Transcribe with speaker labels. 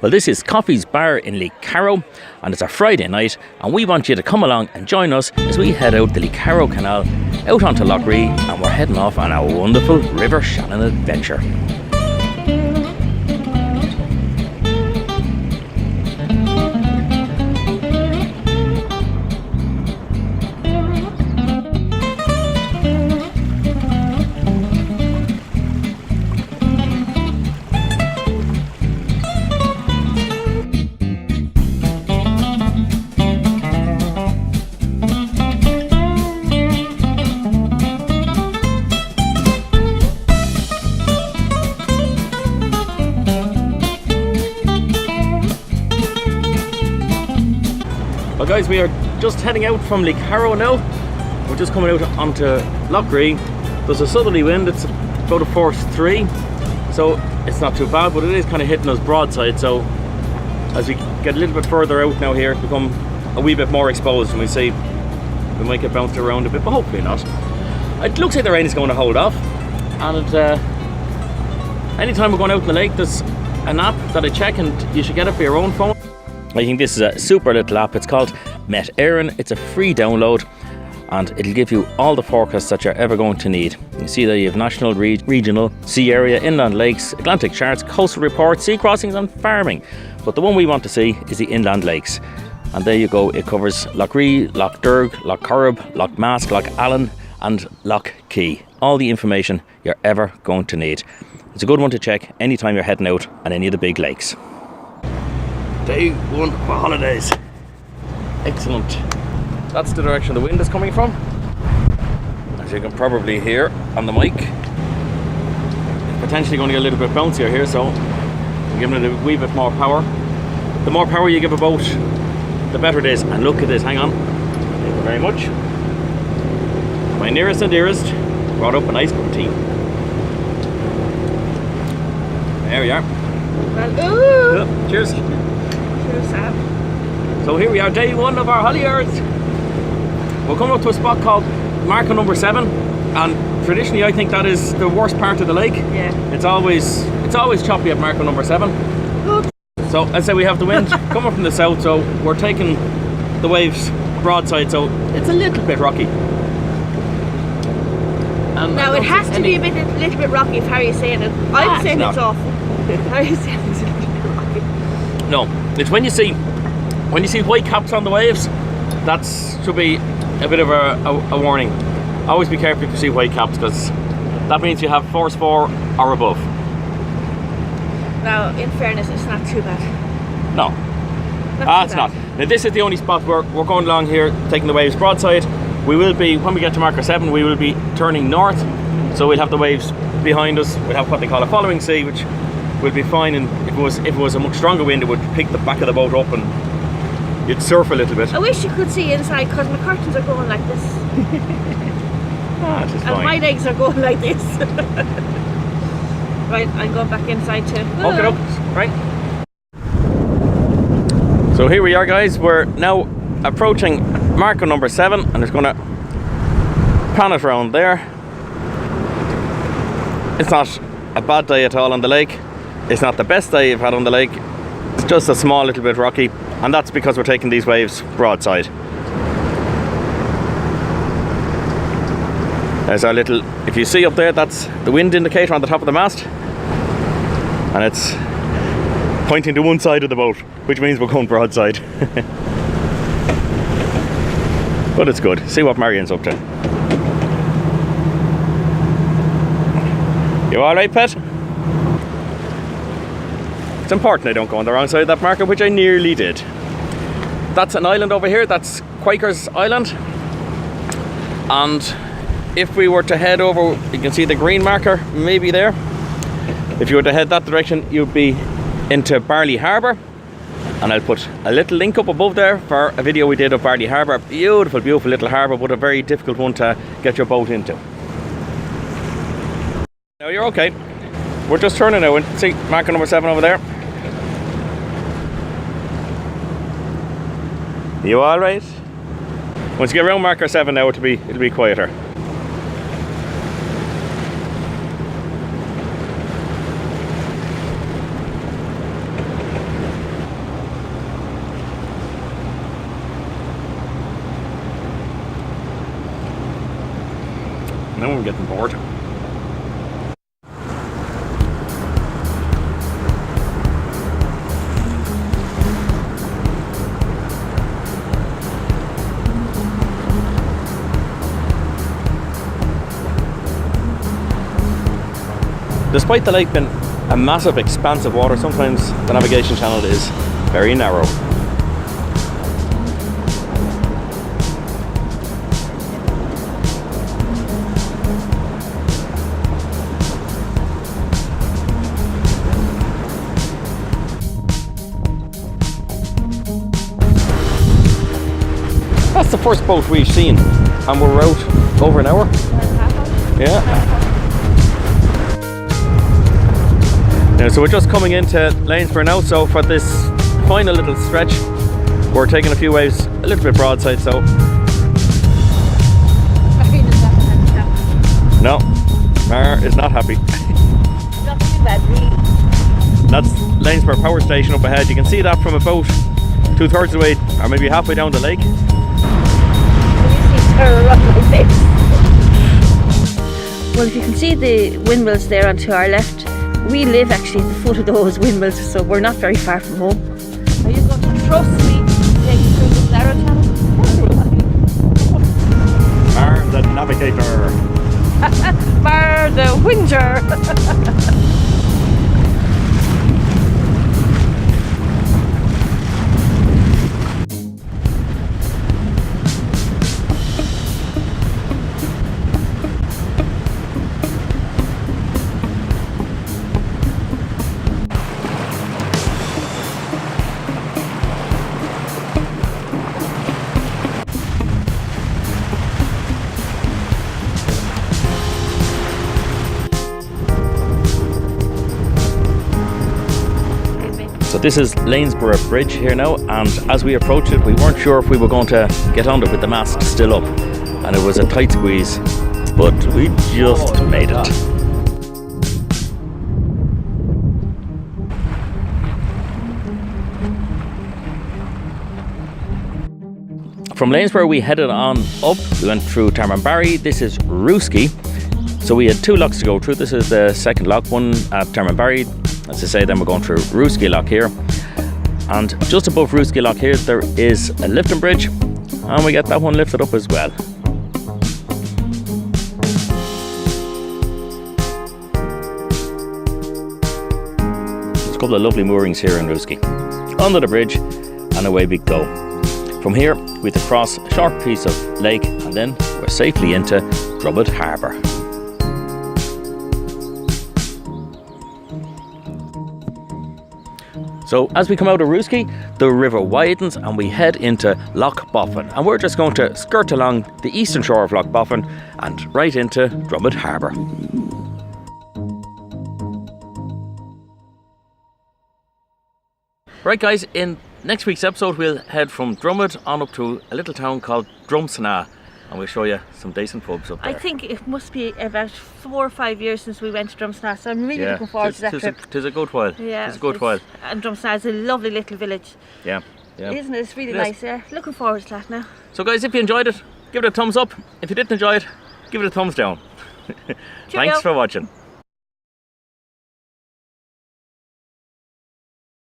Speaker 1: Well, this is Coffee's Bar in Lecarrow, and it's a Friday night, and we want you to come along and join us as we head out the Lecarrow Canal, out onto Lough Ree, and we're heading off on our wonderful River Shannon adventure. Well guys, we are just heading out from Lecarrow now. We're just coming out onto Lough Ree. There's a southerly wind, it's about a force 3, so it's not too bad, but it is kind of hitting us broadside. So as we get a little bit further out now here, become a wee bit more exposed, and we see we might get bounced around a bit, but hopefully not. It looks like the rain is going to hold off, and anytime we're going out in the lake, there's an app that I check, and you should get it for your own phone. I think this is a super little app. It's called Met Éireann. It's a free download, and it'll give you all the forecasts that you're ever going to need. You see that you have national, regional, sea area, inland lakes, Atlantic charts, coastal reports, sea crossings and farming. But the one we want to see is the inland lakes. And there you go, it covers Lough Ree, Lough Derg, Lough Corrib, Lough Mask, Lough Allen and Lough Key. All the information you're ever going to need. It's a good one to check anytime you're heading out on any of the big lakes. Day one of our holidays. Excellent. That's the direction the wind is coming from, as you can probably hear on the mic. Potentially going to get a little bit bouncier here, so I'm giving it a wee bit more power. The more power you give a boat, the better it is. And look at this, hang on. Thank you very much. My nearest and dearest brought up a nice cup of tea. There we are. Well, cheers. So here we are, day one of our holidays. We're coming up to a spot called marker number 7, and traditionally I think that is the worst part of the lake. Yeah. It's always choppy at marker number 7. Oops. So as I say, we have the wind coming from the south, so we're taking the waves broadside, so it's a little bit rocky. And
Speaker 2: now it has to be a little bit rocky if Harry's saying it. I'm saying it's awful. Harry's saying it's a little bit rocky.
Speaker 1: No, it's when you see white caps on the waves, that should be a bit of a warning. Always be careful if you see white caps, because that means you have force 4 or above.
Speaker 2: Now, in fairness, it's not too bad.
Speaker 1: No, it's not. Now this is the only spot where we're going along here, taking the waves broadside. We will be, when we get to marker 7, we will be turning north, so we'll have the waves behind us. We'll have what they call a following sea, which will be fine, and if it was a much stronger wind, it would pick the back of the boat up and you'd surf a little bit.
Speaker 2: I wish you could see inside, because my curtains are going like this.
Speaker 1: It is fine.
Speaker 2: And my legs are going like this. Right, I'm going back inside too.
Speaker 1: Okay, right. So here we are, guys. We're now approaching marker number 7, and it's going to pan it around there. It's not a bad day at all on the lake. It's not the best day you've had on the lake. It's just a small little bit rocky, and that's because we're taking these waves broadside. There's our little, if you see up there, that's the wind indicator on the top of the mast, and it's pointing to one side of the boat, which means we're going broadside. But it's good. See what Marion's up to. You alright, pet? It's important I don't go on the wrong side of that marker, which I nearly did. That's an island over here, that's Quakers Island. And if we were to head over, you can see the green marker, maybe there. If you were to head that direction, you'd be into Barley Harbour. And I'll put a little link up above there for a video we did of Barley Harbour. Beautiful, beautiful little harbour, but a very difficult one to get your boat into. Now you're okay. We're just turning now, and see marker number 7 over there. You all right? Once you get around marker 7 now, it'll be quieter. now I'm getting bored. Despite the lake being a massive expanse of water, sometimes the navigation channel is very narrow. That's the first boat we've seen, and we're out over an hour. Yeah. So we're just coming into Lanesborough now, so for this final little stretch we're taking a few waves a little bit broadside, so no, Mar is not happy.
Speaker 2: Not too bad, really.
Speaker 1: That's Lanesborough power station up ahead. You can see that from about 2/3 of the way, or maybe halfway down the lake.
Speaker 2: Well, if you can see the windmills there on to our left, we live actually at the foot of those windmills, so we're not very far from home. Are you going to trust me to take you through the Lecarrow Canal?
Speaker 1: Mar the navigator.
Speaker 2: Mar the whinger.
Speaker 1: So this is Lanesboro Bridge here now, and as we approached it we weren't sure if we were going to get under with the mast still up, and it was a tight squeeze, but we just made it. From Lanesborough we headed on up, we went through Tarmonbarry. This is Rooskey, so we had 2 locks to go through. This is the second lock, one at Tarmonbarry. As I say, then we're going through Ruski Lock here, and just above Ruski Lock here there is a lifting bridge, and we get that one lifted up as well. There's a couple of lovely moorings here in Ruski. Under the bridge and away we go. From here we have to cross a short piece of lake, and then we're safely into Dromod harbour. So as we come out of Ruski, the river widens and we head into Lough Boffin, and we're just going to skirt along the eastern shore of Lough Boffin and right into Dromod harbour. Right guys, in next week's episode we'll head from Dromod on up to a little town called Drumsna, and we'll show you some decent pubs up there.
Speaker 2: I think it must be about 4 or 5 years since we went to Drumsna, so I'm really looking forward to that trip.
Speaker 1: Tis a good while.
Speaker 2: Yeah,
Speaker 1: it's a good while.
Speaker 2: And Drumsna is a lovely little village.
Speaker 1: Yeah, yeah.
Speaker 2: Isn't it? It's really nice, yeah. Looking forward to that now.
Speaker 1: So guys, if you enjoyed it, give it a thumbs up. If you didn't enjoy it, give it a thumbs down. Thanks for watching.